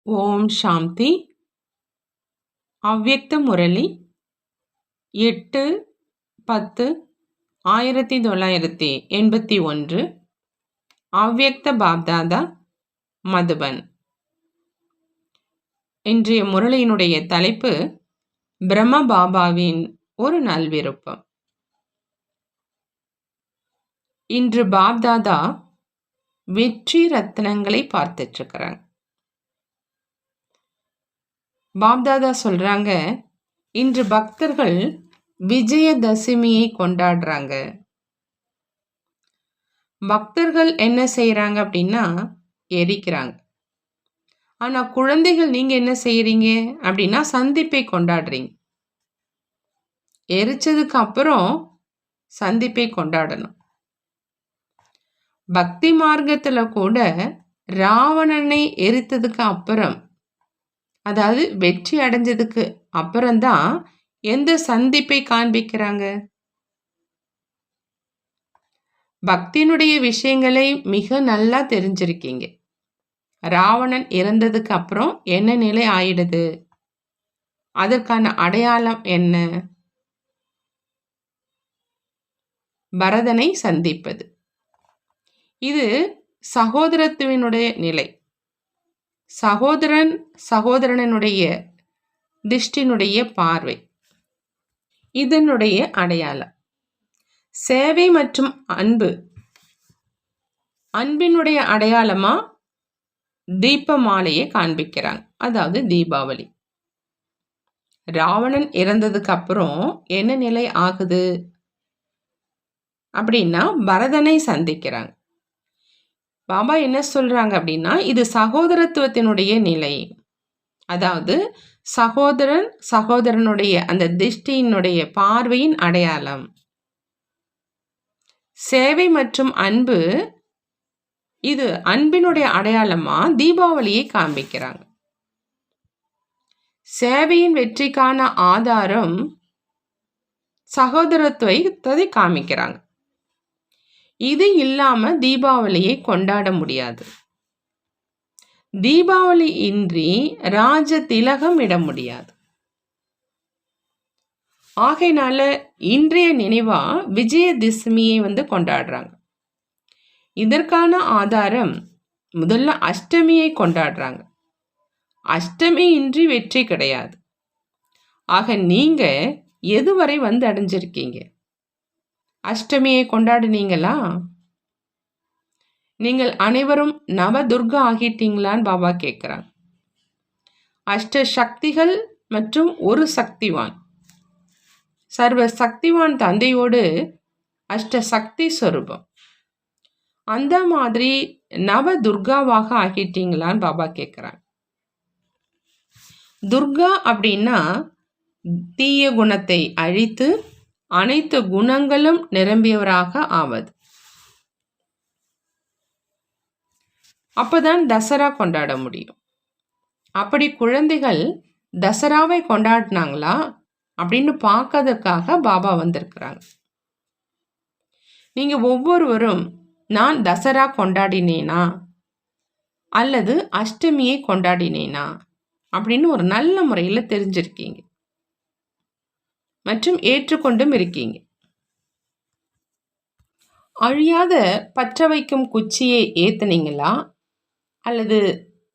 ஓம் சாந்தி. அவ்யக்த முரளி 8-10-1981. அவ்யக்த பாப்தாதா, மதுபன். இன்றைய முரளியினுடைய தலைப்பு பிரம்ம பாபாவின் ஒரு நல்விருப்பம். இன்று பாப்தாதா வெற்றி ரத்னங்களை பார்த்துட்டு இருக்கிறாங்க. பாப்தாதா சொல்றாங்க, இன்று பக்தர்கள் விஜயதசமியை கொண்டாடுறாங்க. பக்தர்கள் என்ன செய்யறாங்க அப்படின்னா எரிக்கிறாங்க. ஆனா குழந்தைகள் நீங்க என்ன செய்யறீங்க அப்படின்னா சந்திப்பை கொண்டாடுறீங்க. எரிச்சதுக்கு அப்புறம் சந்திப்பை கொண்டாடணும். பக்தி மார்க்கத்துல கூட ராவணனை எரித்ததுக்கு அப்புறம், அதாவது வெற்றி அடைஞ்சதுக்கு அப்புறம்தான் எந்த சந்திப்பை காண்பிக்கிறாங்க. பக்தியினுடைய விஷயங்களை மிக நல்லா தெரிஞ்சிருக்கீங்க. ராவணன் இறந்ததுக்கு அப்புறம் என்ன நிலை ஆயிடுது, அதற்கான அடையாளம் என்ன? பரதனை சந்திப்பது. இது சகோதரத்துவனுடைய நிலை. சகோதரனுடைய திஷ்டினுடைய பார்வை, இதனுடைய அடையாளம். சேவை மற்றும் அன்பு, அன்பினுடைய அடையாளமா தீப மாலையை காண்பிக்கிறாங்க, அதாவது தீபாவளி. ராவணன் இறந்ததுக்கு அப்புறம் என்ன நிலை ஆகுது அப்படின்னா பரதனை சந்திக்கிறாங்க. பாபா என்ன சொல்றாங்க அப்படின்னா, இது சகோதரத்துவத்தினுடைய நிலை. அதாவது சகோதரனுடைய அந்த திஷ்டியினுடைய பார்வையின் அடையாளம். சேவை மற்றும் அன்பு, இது அன்பினுடைய அடையாளமா தீபாவளியை காண்பிக்கிறாங்க. சேவையின் வெற்றிக்கான ஆதாரம் சகோதரத்துவத்தை காமிக்கிறாங்க. இது இல்லாம தீபாவளியை கொண்டாட முடியாது. தீபாவளி இன்றி ராஜ திலகம் இட முடியாது. ஆகையினால இன்றைய நினைவா விஜயதசமியை கொண்டாடுறாங்க. இதற்கான ஆதாரம் முதல்ல அஷ்டமியை கொண்டாடுறாங்க. அஷ்டமி இன்றி வெற்றி கிடையாது. ஆக நீங்க எதுவரை அடைஞ்சிருக்கீங்க? அஷ்டமியை கொண்டாடுனீங்களா? நீங்கள் அனைவரும் நவதுர்கா ஆகிட்டீங்களான்னு பாபா கேட்கிறாங்க. அஷ்ட சக்திகள் மற்றும் ஒரு சக்திவான், சர்வ சக்திவான் தந்தையோடு அஷ்ட சக்தி ஸ்வரூபம். அந்த மாதிரி நவ துர்காவாக ஆகிட்டீங்களான்னு பாபா கேட்கிறாங்க. துர்கா அப்படின்னா தீய குணத்தை அழித்து அனைத்து குணங்களும் நிரம்பியவராக ஆவது. அப்பதான் தசரா கொண்டாட முடியும். அப்படி குழந்தைகள் தசராவை கொண்டாடினாங்களா அப்படின்னு பார்க்கறதுக்காக பாபா வந்திருக்கிறாங்க. நீங்க ஒவ்வொருவரும் நான் தசரா கொண்டாடினேனா அல்லது அஷ்டமியை கொண்டாடினேனா அப்படின்னு ஒரு நல்ல முறையில் தெரிஞ்சிருக்கீங்க மற்றும் ஏற்றுக்கொண்டும் இருக்கீங்க. அழியாத பற்ற வைக்கும் குச்சியை ஏத்துனீங்களா அல்லது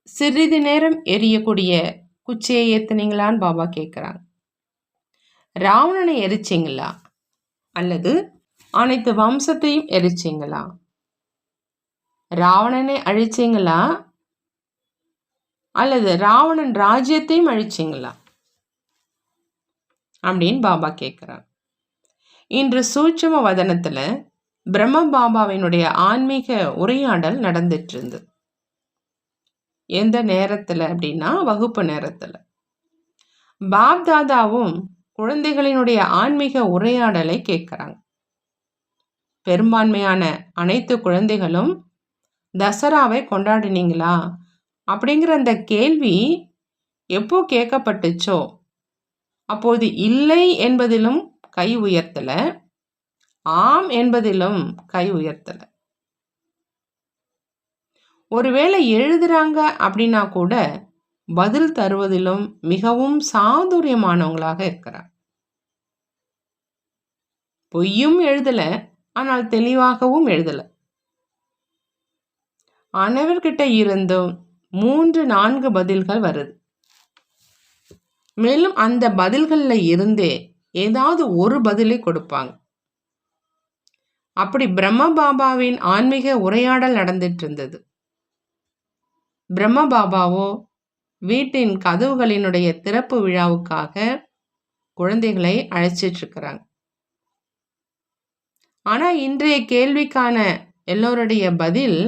சிறிது நேரம் எரியக்கூடிய குச்சியை ஏத்துனீங்களான்னு பாபா கேட்குறாங்க. ராவணனை எரிச்சிங்களா அல்லது அனைத்து வம்சத்தையும் எரிச்சிங்களா? ராவணனை அழிச்சிங்களா அல்லது ராவணன் ராஜ்யத்தையும் அழிச்சிங்களா அப்படின்னு பாபா கேட்குறாங்க. இன்று சூட்சும வதனத்துல பிரம்ம பாபாவினுடைய ஆன்மீக உரையாடல் நடந்துட்டு இருந்தது. எந்த நேரத்துல அப்படின்னா வகுப்பு நேரத்துல பாப்தாதாவும் குழந்தைகளினுடைய ஆன்மீக உரையாடலை கேட்கிறாங்க. பெரும்பான்மையான அனைத்து குழந்தைகளும் தசராவை கொண்டாடினீங்களா அப்படிங்கிற அந்த கேள்வி எப்போ கேட்கப்பட்டுச்சோ அப்போது இல்லை என்பதிலும் கை உயர்த்தல, ஆம் என்பதிலும் கை உயர்த்தல. ஒருவேளை எழுதுறாங்க அப்படின்னா கூட பதில் தருவதிலும் மிகவும் சாதுரியமானவங்களாக இருக்கிறார். பொய்யும் எழுதல, ஆனால் தெளிவாகவும் எழுதல. அனைவர்கிட்ட இருந்தும் 3-4 பதில்கள் வருது. மேலும் அந்த பதில்கள்ல இருந்தே ஏதாவது ஒரு பதிலை கொடுப்பாங்க. அப்படி பிரம்ம பாபாவின் ஆன்மீக உரையாடல் நடந்துட்டு இருந்தது. பிரம்ம பாபாவோ வீட்டின் கதவுகளினுடைய திறப்பு விழாவுக்காக குழந்தைகளை அழைச்சிட்டு இருக்கிறாங்க. ஆனா இன்றைய கேள்விக்கான எல்லோருடைய பதில்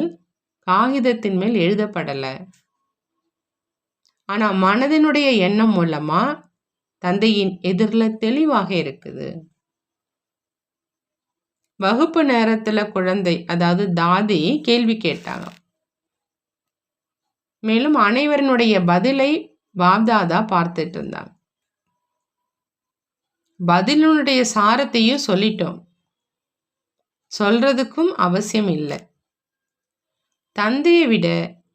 காகிதத்தின் மேல் எழுதப்படல. ஆனா மனதினுடைய எண்ணம் மூலமா தந்தையின் எதிரில் தெளிவாக இருக்குது. வகுப்பு நேரத்துல குழந்தை, அதாவது தாதி கேள்வி கேட்டாங்க. மேலும் அனைவருடைய பதிலை பாப்தாதா பார்த்துட்டு இருந்தாங்க. பதிலுடைய சாரத்தையும் சொல்லிட்டோம், சொல்றதுக்கும் அவசியம் இல்லை. தந்தையை விட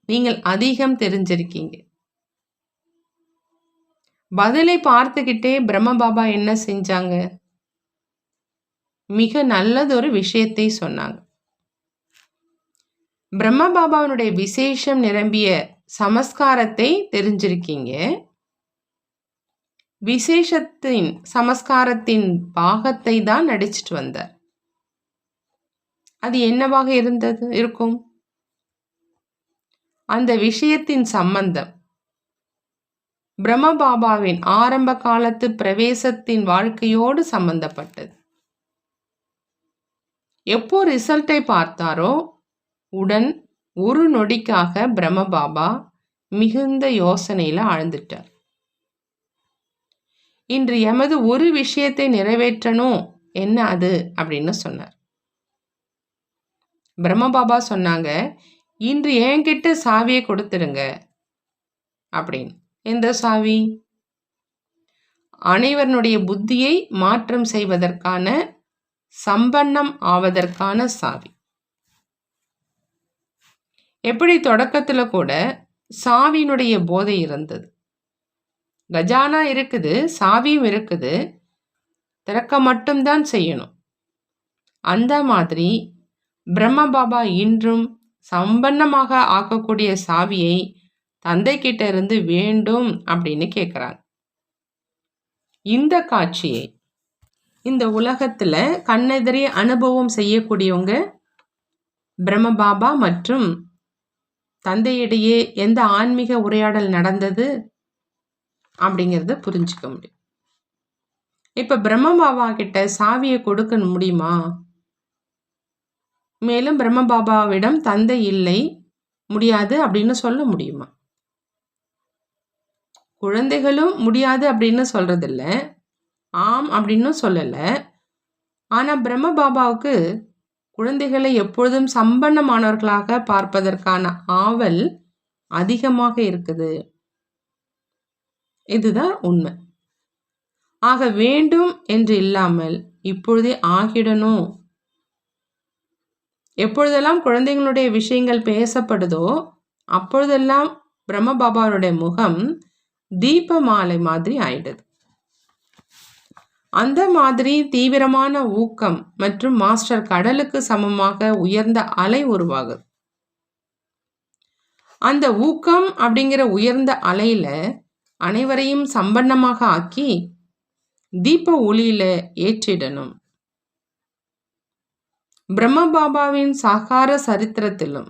நீங்கள் அதிகம் தெரிஞ்சிருக்கீங்க. பதிலை பார்த்துக்கிட்டே பிரம்ம பாபா என்ன செஞ்சாங்க? மிக நல்லதொரு விஷயத்தை சொன்னாங்க. பிரம்ம பாபாவினுடைய விசேஷம் நிரம்பிய சமஸ்காரத்தை தெரிஞ்சிருக்கீங்க. விசேஷத்தின் சமஸ்காரத்தின் பாகத்தை தான் நடிச்சிட்டு வந்தார். அது என்னவாக இருக்கும்? அந்த விஷயத்தின் சம்பந்தம் பிரம்ம பாபாவின் ஆரம்ப காலத்து பிரவேசத்தின் வாழ்க்கையோடு சம்பந்தப்பட்டது. எப்போ ரிசல்ட்டை பார்த்தாரோ உடன் ஒரு நொடிக்காக பிரம்ம பாபா மிகுந்த யோசனையில ஆழ்ந்துட்டார். இன்று எமது ஒரு விஷயத்தை நிறைவேற்றணும், என்ன அது அப்படின்னு சொன்னார். பிரம்ம பாபா சொன்னாங்க, இன்று என்கிட்ட சாவியை கொடுத்துருங்க அப்படின்னு. எந்த சாவி? அனைவருடைய புத்தியை மாற்றம் செய்வதற்கான, சம்பன்னம் ஆவதற்கான சாவி. எப்படி தொடக்கத்துல கூட சாவியினுடைய போதை இருந்தது. கஜானா இருக்குது, சாவியும் இருக்குது, திறக்க மட்டும்தான் செய்யணும். அந்த மாதிரி பிரம்ம பாபா இன்றும் சம்பன்னமாக ஆக்கக்கூடிய சாவியை தந்தை கிட்ட இருந்து வேண்டும் அப்படின்னு கேட்குறாங்க. இந்த காட்சியை இந்த உலகத்துல கண்ணெதிரே அனுபவம் செய்யக்கூடியவங்க பிரம்ம பாபா மற்றும் தந்தையிடையே எந்த ஆன்மீக உரையாடல் நடந்தது அப்படிங்கிறத புரிஞ்சுக்க முடியும். இப்ப பிரம்ம பாபா கிட்ட சாவியை கொடுக்க முடியுமா? மேலும் பிரம்ம பாபாவிடம் தந்தை இல்லை, முடியாது அப்படின்னு சொல்ல முடியுமா? குழந்தைகளும் முடியாது அப்படின்னு சொல்றதில்ல, ஆம் அப்படின்னு சொல்லல. ஆனா பிரம்ம பாபாவுக்கு குழந்தைகளை எப்பொழுதும் சம்பன்னமானவர்களாக பார்ப்பதற்கான ஆவல் அதிகமாக இருக்குது. இதுதான் உண்மை. ஆக வேண்டும் என்று இல்லாமல் இப்பொழுதே ஆகிடணும். எப்பொழுதெல்லாம் குழந்தைகளுடைய விஷயங்கள் பேசப்படுதோ அப்பொழுதெல்லாம் பிரம்ம பாபாவுடைய முகம் தீப மாலை மாதிரி ஆயிடுது. அந்த மாதிரி தீவிரமான ஊக்கம் மற்றும் மாஸ்டர் கடலுக்கு சமமாக உயர்ந்த அலை உருவாகுது. அந்த ஊக்கம் அப்படிங்கிற உயர்ந்த அலையில அனைவரையும் சம்பன்னமாக ஆக்கி தீப ஒளியில ஏற்றிடணும். பிரம்ம பாபாவின் சாகார சரித்திரத்திலும்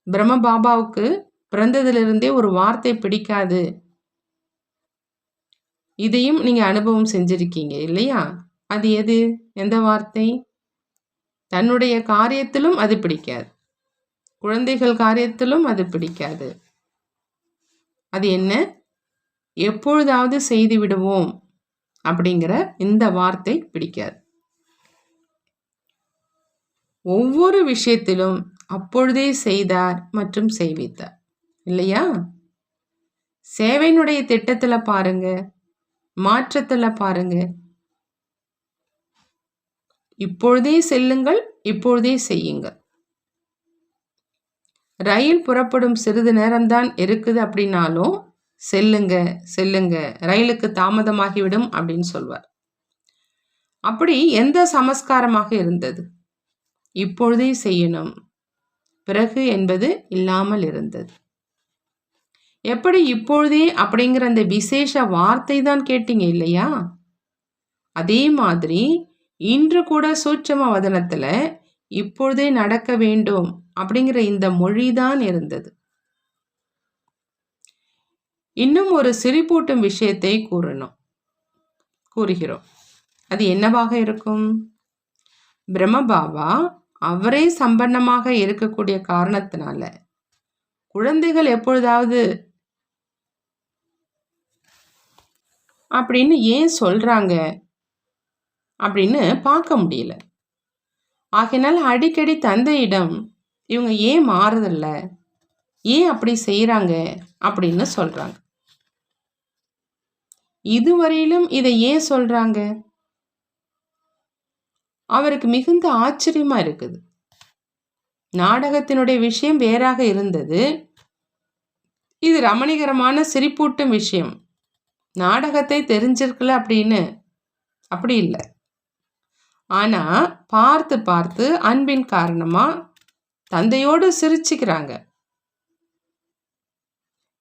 பிரம்ம பாபாவுக்கு பிறந்ததிலிருந்தே ஒரு வார்த்தை பிடிக்காது. இதையும் நீங்க அனுபவம் செஞ்சிருக்கீங்க இல்லையா? அது எது? எந்த வார்த்தை? தன்னுடைய காரியத்திலும் அது பிடிக்காது, குழந்தைகள் காரியத்திலும் அது பிடிக்காது. அது என்ன? எப்பொழுதாவது செய்து விடுவோம் அப்படிங்கிற இந்த வார்த்தை பிடிக்காது. ஒவ்வொரு விஷயத்திலும் அப்பொழுதே செய்தார் மற்றும் செய்வித்தார் இல்லையா? சேவையினுடைய திட்டத்துல பாருங்க, மாற்றத்துல பாருங்க. இப்பொழுதே செல்லுங்கள், இப்பொழுதே செய்யுங்கள். ரயில் புறப்படும் சிறிது நேரம்தான் இருக்குது அப்படின்னாலும் செல்லுங்க செல்லுங்க, ரயிலுக்கு தாமதமாகிவிடும் அப்படின்னு சொல்வார். அப்படி எந்த சமஸ்காரமாக இருந்தது? இப்பொழுதே செய்யணும், பிறகு என்பது இல்லாமல் இருந்தது. எப்படி இப்பொழுதே அப்படிங்கிற அந்த விசேஷ வார்த்தை தான் கேட்டீங்க இல்லையா? அதே மாதிரி இன்று கூட சூட்சம வதனத்துல இப்பொழுதே நடக்க வேண்டும் அப்படிங்கிற இந்த மொழிதான் இருந்தது. இன்னும் ஒரு சிரிப்பூட்டும் விஷயத்தை கூறுகிறோம். அது என்னவாக இருக்கும்? பிரம்மபாபா அவரே சம்பன்னமாக இருக்கக்கூடிய காரணத்தினால குழந்தைகள் எப்பொழுதாவது அப்படின்னு ஏன் சொல்றாங்க அப்படின்னு பார்க்க முடியல. ஆகையினால அடிக்கடி தந்தையிடம் இவங்க ஏன் மாறுதில்ல, ஏன் அப்படி செய்யறாங்க அப்படின்னு சொல்றாங்க. இதுவரையிலும் இதை ஏன் சொல்றாங்க? அவருக்கு மிகுந்த ஆச்சரியமா இருக்குது. நாடகத்தினுடைய விஷயம் வேறாக இருந்தது. இது ரமணிகரமான சிரிப்பூட்டும் விஷயம். நாடகத்தை தெரிஞ்சிருக்கல அப்படின்னு அப்படி இல்லை. ஆனா பார்த்து பார்த்து அன்பின் காரணமா தந்தையோடு சிரிச்சுக்கிறாங்க.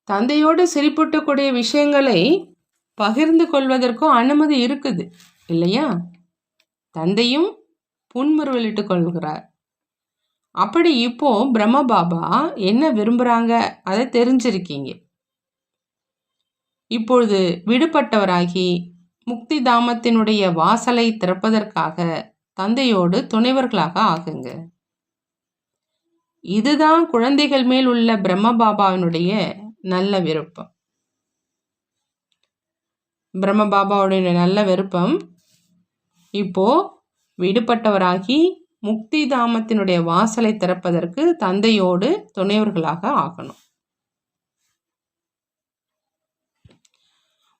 தந்தையோடு சிரிப்பூட்டக்கூடிய விஷயங்களை பகிர்ந்து கொள்வதற்கும் அனுமதி இருக்குது இல்லையா? தந்தையும் புன்முறுவலிட்டு கொள்கிறார். அப்படி இப்போ பிரம்மபாபா என்ன விரும்புறாங்க அதை தெரிஞ்சிருக்கீங்க. இப்பொழுது விடுபட்டவராகி முக்தி தாமத்தினுடைய வாசலை திறப்பதற்காக தந்தையோடு துணைவர்களாக ஆகுங்க. இதுதான் குழந்தைகள் மேல் உள்ள பிரம்மபாபாவினுடைய நல்ல விருப்பம். பிரம்மபாபாவுடைய நல்ல விருப்பம் இப்போ விடுபட்டவராகி முக்தி தாமத்தினுடைய வாசலை திறப்பதற்கு தந்தையோடு துணைவர்களாக ஆகணும்.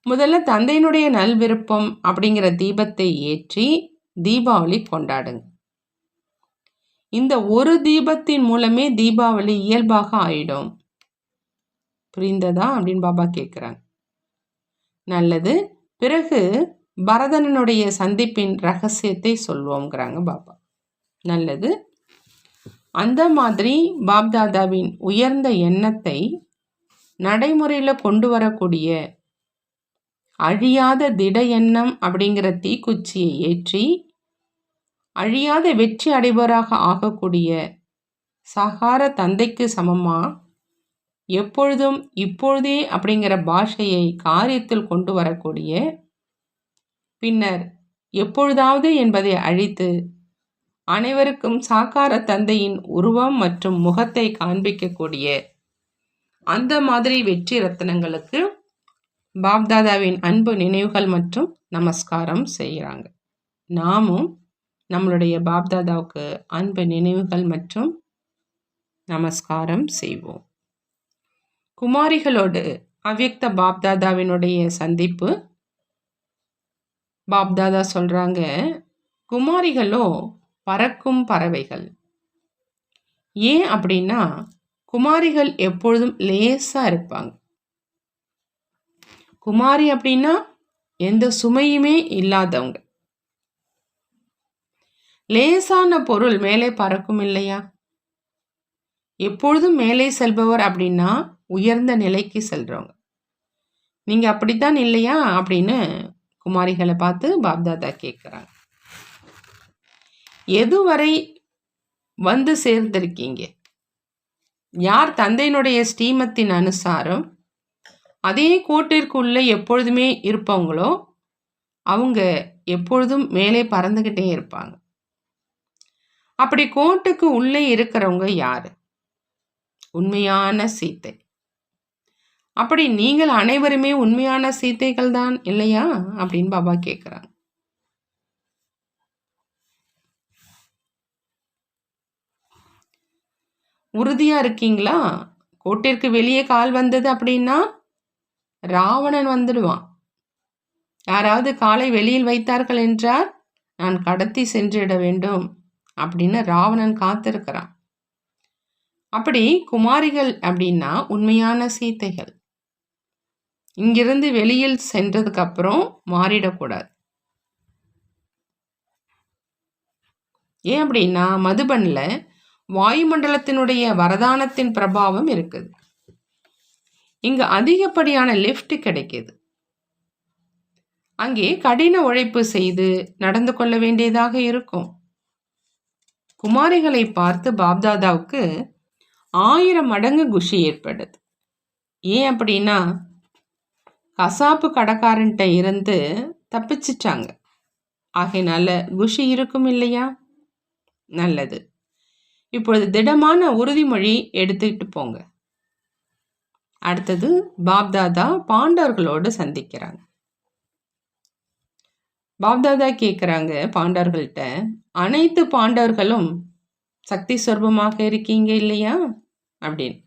முதல்ல தந்தையினுடைய நல் விருப்பம் அப்படிங்கிற தீபத்தை ஏற்றி தீபாவளி கொண்டாடுங்க. இந்த ஒரு தீபத்தின் மூலமே தீபாவளி இயல்பாக ஆயிடும். புரிந்ததா அப்படின்னு பாபா கேட்குறாங்க. நல்லது. பிறகு பரதனுடைய சந்திப்பின் ரகசியத்தை சொல்வோங்கிறாங்க பாபா. நல்லது. அந்த மாதிரி பாப்தாதாவின் உயர்ந்த எண்ணத்தை நடைமுறையில் கொண்டு வரக்கூடிய அழியாத திட எண்ணம் அப்படிங்கிற தீக்குச்சியை ஏற்றி அழியாத வெற்றி அடைபவராக ஆகக்கூடிய சகார தந்தைக்கு சமமா எப்பொழுதும் இப்பொழுதே அப்படிங்கிற பாஷையை காரியத்தில் கொண்டு வரக்கூடிய, பின்னர் எப்பொழுதாவது என்பதை அழித்து அனைவருக்கும் சாக்கார தந்தையின் உருவம் மற்றும் முகத்தை காண்பிக்கக்கூடிய அந்த மாதிரி வெற்றி ரத்தினங்களுக்கு பாப்தாதாவின் அன்பு நினைவுகள் மற்றும் நமஸ்காரம் செய்கிறாங்க. நாமும் நம்மளுடைய பாப்தாதாவுக்கு அன்பு நினைவுகள் மற்றும் நமஸ்காரம் செய்வோம். குமாரிகளோடு அவ்யக்த பாப்தாதாவினுடைய சந்திப்பு. பாப்தாதா சொல்றாங்க, குமாரிகளோ பறக்கும் பறவைகள். ஏன் அப்படின்னா குமாரிகள் எப்பொழுதும் லேசா இருப்பாங்க. குமாரி அப்படின்னா எந்த சுமையுமே இல்லாதவங்க. லேசான பொருள் மேலே பறக்கும் இல்லையா? எப்பொழுதும் மேலே செல்பவர் அப்படின்னா உயர்ந்த நிலைக்கு செல்றவங்க. நீங்க அப்படித்தான் இல்லையா அப்படின்னு குமாரிகளை பார்த்து பாப்தாதா கேட்குறாங்க. எதுவரை வந்து சேர்ந்திருக்கீங்க? யார் தந்தையினுடைய ஸ்ரீமத்தின் அனுசாரம் அதே கோட்டிற்குள்ளே எப்பொழுதுமே இருப்பவங்களோ அவங்க எப்பொழுதும் மேலே பறந்துக்கிட்டே இருப்பாங்க. அப்படி கோட்டுக்கு உள்ளே இருக்கிறவங்க யாரு? உண்மையான சீத்தை. அப்படி நீங்கள் அனைவருமே உண்மையான சீத்தைகள் தான் இல்லையா அப்படின்னு பாபா கேட்குறாங்க. உறுதியா இருக்கீங்களா? கோட்டிற்கு வெளியே கால் வந்தது அப்படின்னா ராவணன் வந்துடுவான். யாராவது காலை வெளியில் வைத்தார்கள் என்றால் நான் கடத்தி சென்றிட வேண்டும் அப்படின்னு ராவணன் காத்திருக்கிறான். அப்படி குமாரிகள் அப்படின்னா உண்மையான சீத்தைகள். இங்கிருந்து வெளியில் சென்றதுக்கு அப்புறம் மாறிடக்கூடாது. ஏன் அப்படின்னா மதுபன்ல வாயுமண்டலத்தினுடைய வரதானத்தின் பிரபாவம் இருக்குது. இங்க அதிகப்படியான லிஃப்ட் கிடைக்குது. அங்கே கடின உழைப்பு செய்து நடந்து கொள்ள வேண்டியதாக இருக்கும். குமாரிகளை பார்த்து பாப்தாதாவுக்கு 1000 மடங்கு குஷி ஏற்படுது. ஏன் அப்படின்னா கசாப்பு கடைக்காரன்ட்ட இருந்து தப்பிச்சிட்டாங்க. ஆகையினால குஷி இருக்கும் இல்லையா? நல்லது. இப்பொழுது திடமான உறுதிமொழி எடுத்துக்கிட்டு போங்க. அடுத்தது பாப்தாதா பாண்டவர்களோடு சந்திக்கிறாங்க. பாப்தாதா கேட்குறாங்க பாண்டவர்கள்ட்ட, அனைத்து பாண்டவர்களும் சக்தி சொர்பமாக இருக்கீங்க இல்லையா அப்படின்னு.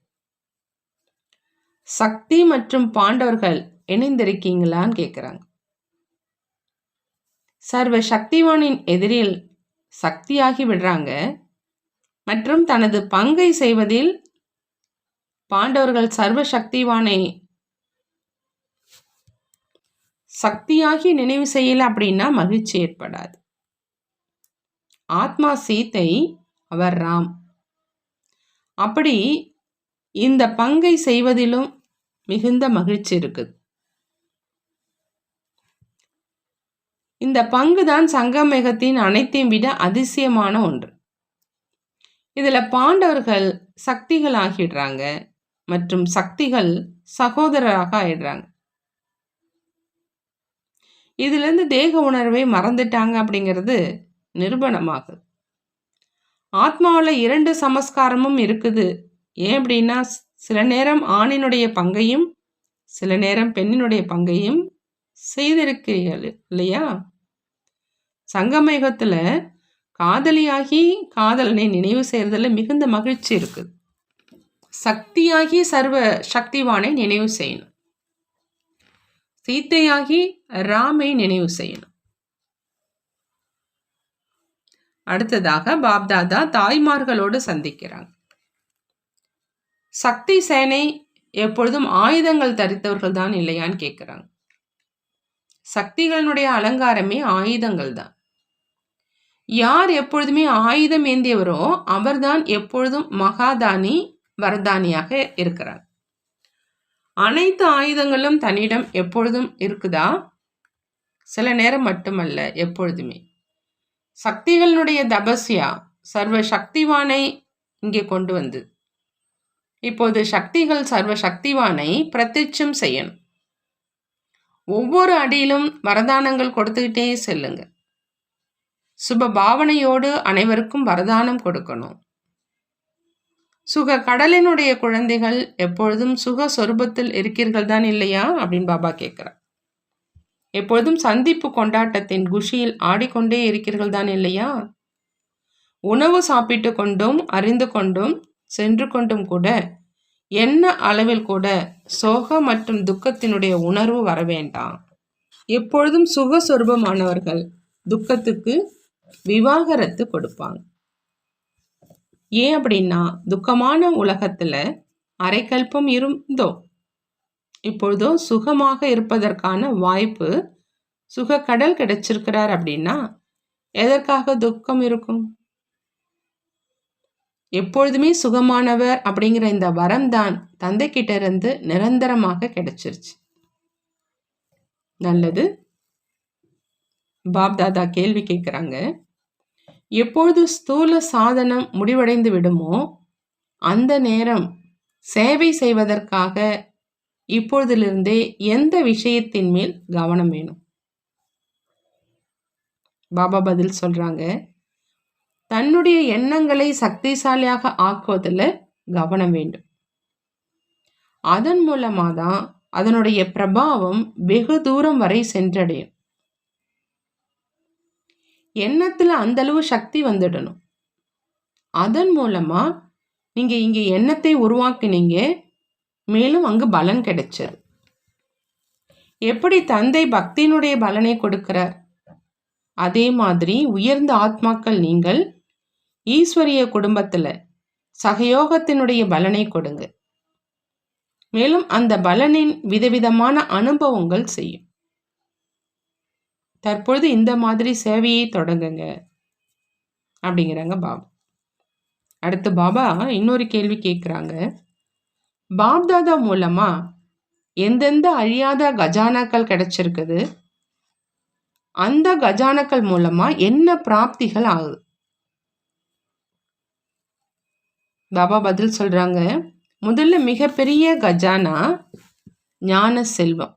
சக்தி மற்றும் பாண்டவர்கள் இணைந்திருக்கீங்களான்னு கேட்குறாங்க. சர்வ சக்திவானின் எதிரில் சக்தியாகி விடுறாங்க மற்றும் தனது பங்கை செய்வதில் பாண்டவர்கள் சர்வ சக்திவானை சக்தியாகி நினைவு செய்யல அப்படின்னா மகிழ்ச்சி ஏற்படாது. ஆத்மா சீத்தை, அவர் ராம். அப்படி இந்த பங்கை செய்வதிலும் மிகுந்த மகிழ்ச்சி இருக்குது. இந்த பங்கு தான் சங்கமேகத்தின் அனைத்தையும் விட அதிசயமான ஒன்று. இதுல பாண்டவர்கள் சக்திகள் ஆகிடுறாங்க மற்றும் சக்திகள் சகோதரராக ஆயிடுறாங்க. இதுல இருந்து தேக உணர்வை மறந்துட்டாங்க அப்படிங்கிறது நிரூபணமாகுது. ஆத்மாவில் 2 சமஸ்காரமும் இருக்குது. ஏன் அப்படின்னா சில நேரம் ஆணினுடைய பங்கையும் சில நேரம் பெண்ணினுடைய பங்கையும் செய்திருக்கிறீர்கள் இல்லையா? சங்கமேகத்துல காதலியாகி காதலனை நினைவு செய்யறதுல மிகுந்த மகிழ்ச்சி இருக்குது. சக்தியாகி சர்வ சக்திவானை நினைவு செய்யணும். சீத்தையாகி ராமை நினைவு செய்யணும். அடுத்ததாக பாப்தாதா தாய்மார்களோடு சந்திக்கிறாங்க. சக்தி சேனை எப்பொழுதும் ஆயுதங்கள் தரித்தவர்கள் தான் இல்லையான்னு கேட்குறாங்க. சக்திகளினுடைய அலங்காரமே ஆயுதங்கள் தான். யார் எப்பொழுதுமே ஆயுதம் ஏந்தியவரோ அவர்தான் எப்பொழுதும் மகாதானி வரதானியாக இருக்கிறார். அனைத்து ஆயுதங்களும் தன்னிடம் எப்பொழுதும் இருக்குதா? சில நேரம் மட்டுமல்ல, எப்பொழுதுமே. சக்திகளினுடைய தபஸ்யா சர்வ சக்திவானை இங்கே கொண்டு வந்து இப்போது சக்திகள் சர்வ சக்திவானை பிரத்யட்சம் செய்யணும். ஒவ்வொரு அடியிலும் வரதானங்கள் கொடுத்துக்கிட்டே செல்லுங்க. சுப பாவனையோடு அனைவருக்கும் வரதானம் கொடுக்கணும். சுக கடலினுடைய குழந்தைகள் எப்பொழுதும் சுக சொரூபத்தில் இருக்கிறீர்கள் தான் இல்லையா அப்படின்னு பாபா கேட்கிறார். எப்பொழுதும் சந்திப்பு கொண்டாட்டத்தின் குஷியில் ஆடிக்கொண்டே இருக்கிறீர்கள் தான் இல்லையா? உணவு சாப்பிட்டு கொண்டும் அறிந்து கொண்டும் சென்று கொண்டும் கூட என்ன அளவில் கூட சோக மற்றும் துக்கத்தினுடைய உணர்வு வர வேண்டாம். எப்பொழுதும் சுக சொரூபமானவர்கள் துக்கத்துக்கு விவாகரத்து கொடுப்பாங்க. ஏன் அப்படின்னா துக்கமான உலகத்துல அரைக்கல்பம் இருந்தோ இப்பொழுதோ சுகமாக இருப்பதற்கான வாய்ப்பு சுக கடல் கிடைச்சிருக்கிறார் அப்படின்னா எதற்காக துக்கம் இருக்கும்? எப்பொழுதுமே சுகமானவர் அப்படிங்கிற இந்த வரம் தான் தந்தை கிட்ட இருந்து நிரந்தரமாக கிடைச்சிருச்சு. நல்லது. பாப்தாதா கேள்வி கேட்குறாங்க. எப்பொழுது ஸ்தூல சாதனம் முடிவடைந்து விடுமோ அந்த நேரம் சேவை செய்வதற்காக இப்பொழுதிலிருந்தே எந்த விஷயத்தின் மேல் கவனம் வேணும்? பாபா பதில் சொல்றாங்க, தன்னுடைய எண்ணங்களை சக்திசாலியாக ஆக்குவதில் கவனம் வேண்டும். அதன் மூலமாக தான் அதனுடைய பிரபாவம் வெகு தூரம் வரை சென்றடையும். எண்ணத்துல அந்த அளவு சக்தி வந்துடணும். அதன் மூலமா நீங்க இங்க எண்ணத்தை உருவாக்குனீங்க, மேலும் அங்கு பலன் கிடைச்சது. எப்படி தந்தை பக்தியினுடைய பலனை கொடுக்கிறார், அதே மாதிரி உயர்ந்த ஆத்மாக்கள் நீங்கள் ஈஸ்வரிய குடும்பத்துல சகயோகத்தினுடைய பலனை கொடுங்க. மேலும் அந்த பலனின் விதவிதமான அனுபவங்கள் செய்யும். தற்பொழுது இந்த மாதிரி சேவையை தொடங்குங்க அப்படிங்கிறாங்க பாபா. அடுத்து பாபா இன்னொரு கேள்வி கேட்குறாங்க. பாப்தாதா மூலமா எந்தெந்த அழியாத கஜானாக்கள் கிடைச்சிருக்குது, அந்த கஜானாக்கள் மூலமா என்ன பிராப்திகள் ஆகுது? பாபா பதில் சொல்றாங்க. முதல்ல மிகப்பெரிய கஜானா ஞான செல்வம்.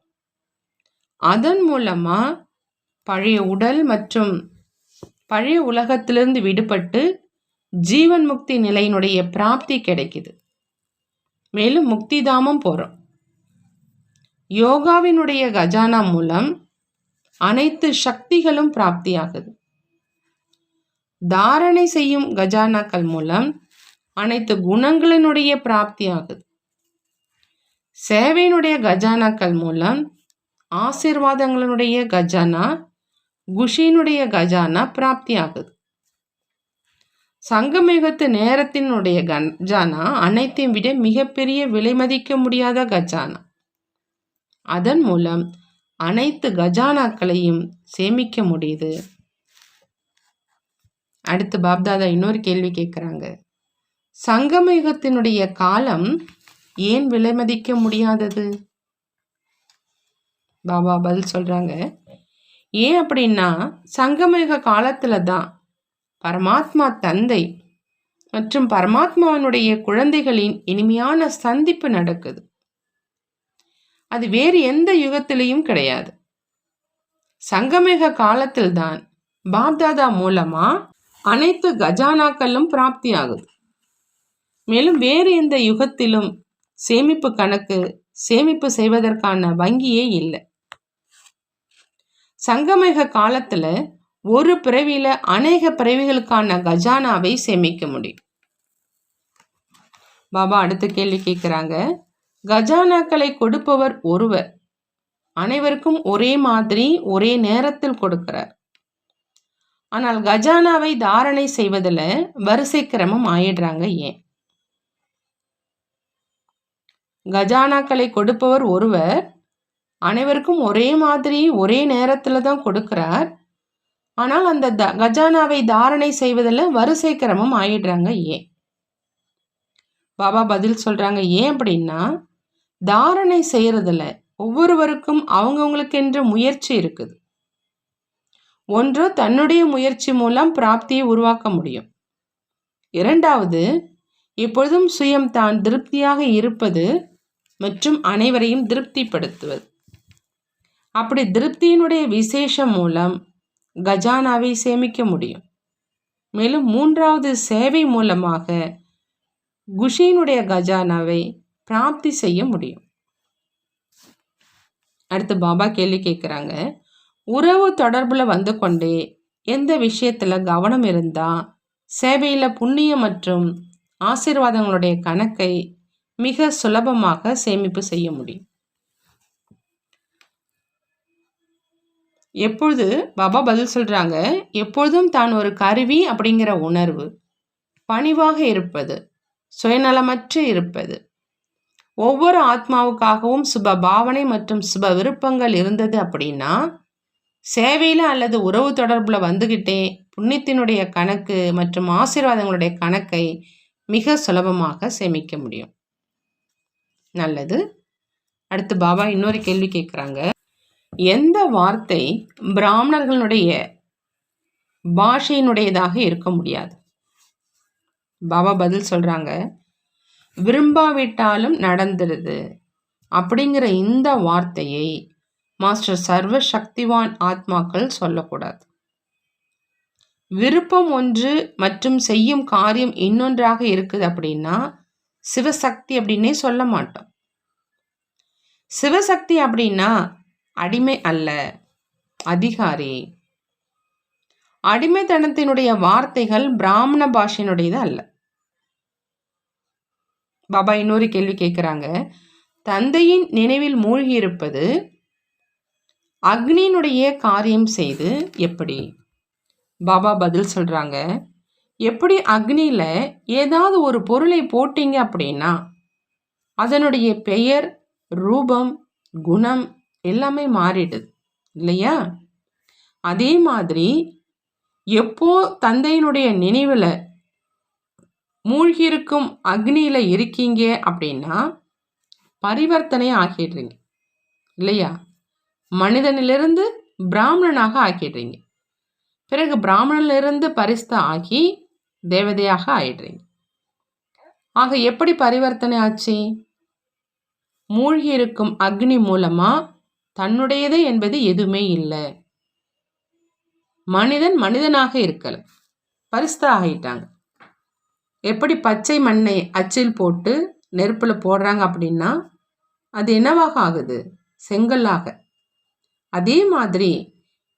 அதன் மூலமா பழைய உடல் மற்றும் பழைய உலகத்திலிருந்து விடுபட்டு ஜீவன் முக்தி நிலையினுடைய பிராப்தி கிடைக்குது. மேலும் முக்தி தாமம் போறோம். யோகாவினுடைய கஜானா மூலம் அனைத்து சக்திகளும் பிராப்தியாகுது. தாரணை செய்யும் கஜானாக்கள் மூலம் அனைத்து குணங்களினுடைய பிராப்தி ஆகுது. சேவையினுடைய கஜானாக்கள் மூலம் ஆசீர்வாதங்களினுடைய கஜானா, குஷியினுடைய கஜானா பிராப்தி ஆகுது. சங்கமேகத்து நேரத்தினுடைய கஜானா அனைத்தையும் விட மிகப்பெரிய விலை மதிக்க முடியாத கஜானா. அதன் மூலம் அனைத்து கஜானாக்களையும் சேமிக்க முடியுது. அடுத்து பாப்தாதா இன்னொரு கேள்வி கேட்குறாங்க. சங்கமயுகத்தினுடைய காலம் ஏன் விலை மதிக்க முடியாதது? பாபா பதில் சொல்றாங்க. ஏன் அப்படின்னா, சங்கமயுக காலத்துல தான் பரமாத்மா தந்தை மற்றும் பரமாத்மாவினுடைய குழந்தைகளின் இனிமையான சந்திப்பு நடக்குது. அது வேறு எந்த யுகத்திலையும் கிடையாது. சங்கமயுக காலத்தில் தான் பாப்தாதா மூலமா அனைத்து கஜானாக்களும் பிராப்தி ஆகுது. மேலும் வேறு எந்த யுகத்திலும் சேமிப்பு கணக்கு சேமிப்பு செய்வதற்கான வங்கியே இல்லை. சங்கமயுக காலத்துல ஒரு பிறவியில அநேக பிறவிகளுக்கான கஜானாவை சேமிக்க முடியும். பாபா அடுத்த கேள்வி கேட்குறாங்க. கஜானாக்களை கொடுப்பவர் ஒருவர் அனைவருக்கும் ஒரே மாதிரி ஒரே நேரத்தில் கொடுக்கிறார். ஆனால் கஜானாவை தாரணை செய்வதில் வரிசை கிரமம் ஆயிடுறாங்க. ஏன்? கஜானாக்களை கொடுப்பவர் ஒருவர் அனைவருக்கும் ஒரே மாதிரி ஒரே நேரத்தில் தான் கொடுக்கிறார். ஆனால் அந்த கஜானாவை தாரணை செய்வதில் வரிசை கிரமம் ஆயிடுறாங்க. ஏன்? பாபா பதில் சொல்றாங்க. ஏன் அப்படின்னா, தாரணை செய்யறதுல ஒவ்வொருவருக்கும் அவங்கவுங்களுக்கு என்று முயற்சி இருக்குது. ஒன்று, தன்னுடைய முயற்சி மூலம் பிராப்தியை உருவாக்க முடியும். இரண்டாவது, எப்பொழுதும் சுயம் தான் திருப்தியாக இருப்பது மற்றும் அனைவரையும் திருப்திப்படுத்துவது. அப்படி திருப்தியினுடைய விசேஷம் மூலம் கஜானாவை சேமிக்க முடியும். மேலும் மூன்றாவது, சேவை மூலமாக குஷியினுடைய கஜானாவை பிராப்தி செய்ய முடியும். அடுத்து பாபா கேள்வி கேட்குறாங்க. உறவு தொடர்புல வந்து கொண்டே எந்த விஷயத்துல கவனம் இருந்தா சேவையில புண்ணியம் மற்றும் ஆசீர்வாதங்களுடைய கணக்கை மிக சுலபமாக சேமிப்பு செய்ய முடியும். எப்பொழுது பாபா பதில் சொல்றாங்க, எப்பொழுதும் தான் ஒரு கருவி அப்படிங்கிற உணர்வு, பணிவாக இருப்பது, சுயநலமற்று இருப்பது, ஒவ்வொரு ஆத்மாவுக்காகவும் சுப பாவனை மற்றும் சுப விருப்பங்கள் இருந்தது அப்படின்னா சேவையில் அல்லது உறவு தொடர்பில் வந்துக்கிட்டே புண்ணியத்தினுடைய கணக்கு மற்றும் ஆசீர்வாதங்களுடைய கணக்கை மிக சுலபமாக சேமிக்க முடியும். நல்லது. அடுத்து பாபா இன்னொரு கேள்வி கேட்குறாங்க. எந்த வார்த்தை பிராமணர்களுடைய பாஷையினுடையதாக இருக்க முடியாது? பாபா பதில் சொல்றாங்க. விரும்பாவிட்டாலும் நடந்துடுது அப்படிங்கிற இந்த வார்த்தையை மாஸ்டர் சர்வ சக்திவான் ஆத்மாக்கள் சொல்லக்கூடாது. விருப்பம் ஒன்று மற்றும் செய்யும் காரியம் இன்னொன்றாக இருக்குது அப்படின்னா சிவசக்தி அப்படின்னே சொல்ல மாட்டோம். சிவசக்தி அப்படின்னா அடிமை அல்ல, அதிகாரி. அடிமைத்தனத்தினுடைய வார்த்தைகள் பிராமண பாஷையினுடையது அல்ல. பாபா இன்னொரு கேள்வி கேட்குறாங்க. தந்தையின் நினைவில் மூழ்கி இருப்பது அக்னியினுடைய காரியம் செய்து எப்படி? பாபா பதில் சொல்றாங்க. எப்படி அக்னியில் ஏதாவது ஒரு பொருளை போட்டீங்க அப்படின்னா அதனுடைய பெயர், ரூபம், குணம் எல்லாமே மாறிடுது இல்லையா? அதே மாதிரி எப்போ தந்தையினுடைய நினைவில் மூழ்கியிருக்கும் அக்னியில் இருக்கீங்க அப்படின்னா பரிவர்த்தனை ஆக்கிடுறீங்க இல்லையா? மனிதனிலிருந்து பிராமணனாக ஆக்கிடுறீங்க. பிறகு பிராமணனிலிருந்து பரிசுத்த ஆகி தேவதையாக ஆயிடுறீங்க. ஆக எப்படி பரிவர்த்தனை ஆச்சு? மூழ்கி இருக்கும் அக்னி மூலமா தன்னுடையது என்பது எதுவுமே இல்லை. மனிதன் மனிதனாக இருக்கல, பரிசுத்த ஆகிட்டாங்க. எப்படி பச்சை மண்ணை அச்சில் போட்டு நெருப்புல போடுறாங்க அப்படின்னா அது என்னவாக ஆகுது? செங்கல்லாக. அதே மாதிரி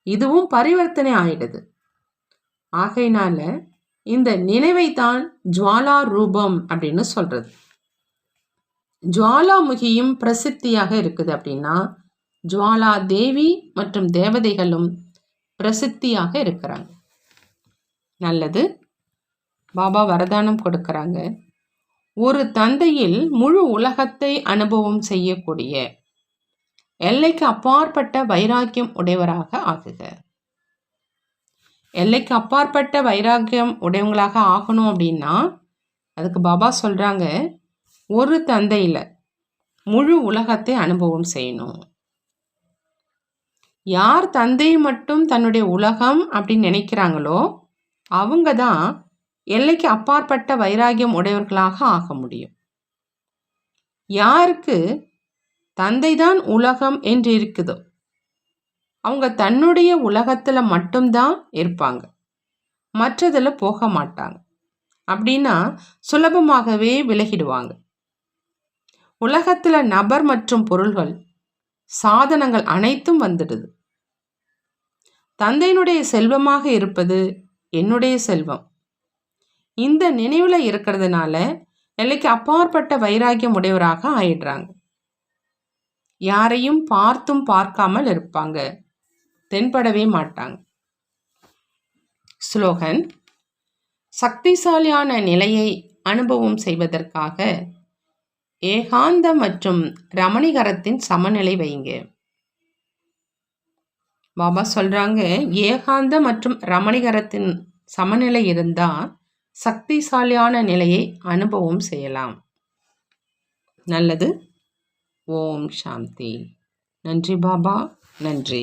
இதுவும் பரிவர்த்தனை ஆயிடுது. ஆகையினால இந்த நினைவை தான் ஜுவாலா ரூபம் அப்படின்னு சொல்றது. ஜுவாலாமுகியும் பிரசித்தியாக இருக்குது அப்படின்னா ஜுவாலா தேவி மற்றும் தேவதைகளும் பிரசித்தியாக இருக்கிறாங்க. நல்லது. பாபா வரதானம் கொடுக்கறாங்க. ஒரு தந்தையில் முழு உலகத்தை அனுபவம் செய்யக்கூடிய எல்லைக்கு அப்பாற்பட்ட வைராக்கியம் உடையவராக ஆகுக. எல்லைக்கு அப்பாற்பட்ட வைராக்கியம் உடையவங்களாக ஆகணும் அப்படின்னா அதுக்கு பாபா சொல்றாங்க, ஒரு தந்தையில முழு உலகத்தை அனுபவம் செய்யணும். யார் தந்தை மட்டும் தன்னுடைய உலகம் அப்படின்னு நினைக்கிறாங்களோ அவங்க தான் எல்லைக்கு அப்பாற்பட்ட வைராக்கியம் உடையவர்களாக ஆக முடியும். யாருக்கு தந்தைதான் உலகம் என்று இருக்குதோ அவங்க தன்னுடைய உலகத்துல மட்டும்தான் இருப்பாங்க, மற்றதுல போக மாட்டாங்க. அப்படின்னா சுலபமாகவே விலகிடுவாங்க. உலகத்துல நபர் மற்றும் பொருள்கள், சாதனங்கள் அனைத்தும் வந்துடுது. தந்தையினுடைய செல்வமாக இருப்பது என்னுடைய செல்வம். இந்த நினைவுல இருக்கிறதுனால எல்லைக்கு அப்பாற்பட்ட வைராக்கியம் உடையவராக ஆயிடுறாங்க. யாரையும் பார்த்தும் பார்க்காமல் இருப்பாங்க, தென்படவே மாட்டாங்க. ஸ்லோகன்: சக்திசாலியான நிலையை அனுபவம் செய்வதற்காக ஏகாந்த மற்றும் ரமணிகரத்தின் சமநிலை வைங்க. பாபா சொல்றாங்க, ஏகாந்த மற்றும் ரமணிகரத்தின் சமநிலை இருந்தா சக்திசாலியான நிலையை அனுபவம் செய்யலாம். நல்லது. ஓம் சாந்தி. நன்றி பாபா, நன்றி.